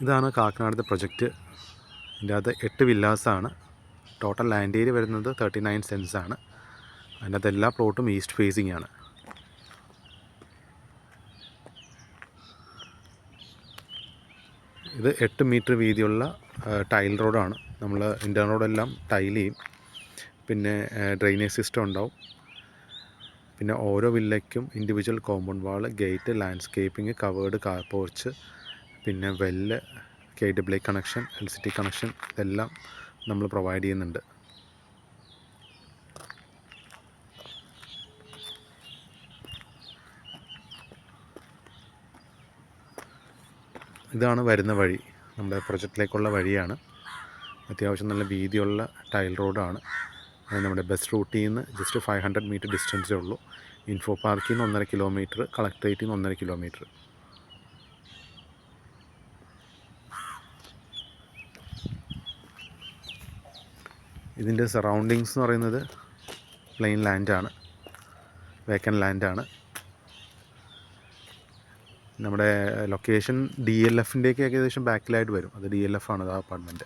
ഇതാണ് കാക്കനാടത്തെ പ്രൊജക്റ്റ്. ഇതിൻ്റെ അകത്ത് 8 വില്ലാസാണ്. ടോട്ടൽ ലാൻഡ് ഏരിയ വരുന്നത് 39 സെൻറ്റ്സ് ആണ്. അതിനകത്ത് എല്ലാ പ്ലോട്ടും ഈസ്റ്റ് ഫേസിംഗ് ആണ്. ഇത് 8 മീറ്റർ വീതിയുള്ള ടൈൽ റോഡാണ്. നമ്മൾ ഇൻ്റർണൽ റോഡെല്ലാം ടൈൽ ചെയ്യും. പിന്നെ ഡ്രെയിനേജ് സിസ്റ്റം ഉണ്ടാവും. പിന്നെ ഓരോ വില്ലയ്ക്കും individual compound wall, gate, landscaping, covered car porch, പിന്നെ well, KWA connection, LCT connection ഇതെല്ലാം നമ്മൾ പ്രൊവൈഡ് ചെയ്യുന്നുണ്ട്. ഇതാണ് വരുന്ന വഴി. നമ്മുടെ പ്രൊജക്റ്റിലേക്കുള്ള വഴിയാണ്. അത്യാവശ്യം നല്ല വീതിയുള്ള ടൈൽ റോഡാണ്. നമ്മുടെ ബസ് റൂട്ടിൽ നിന്ന് ജസ്റ്റ് 500 മീറ്റർ ഡിസ്റ്റൻസേ ഉള്ളൂ. ഇൻഫോ പാർക്കിൽ നിന്ന് 1.5 കിലോമീറ്റർ, കളക്ട്രേറ്റിൽ നിന്ന് 1.5 കിലോമീറ്റർ. ഇതിൻ്റെ സറൗണ്ടിങ്സ് എന്ന് പറയുന്നത് പ്ലെയിൻ ലാൻഡാണ്, വേക്കൻ ലാൻഡാണ്. നമ്മുടെ ലൊക്കേഷൻ DLFൻ്റെയൊക്കെ ഏകദേശം ബാക്കിലായിട്ട് വരും. അത് DLF ആണ് ആ അപ്പാർട്ട്മെൻറ്റ്.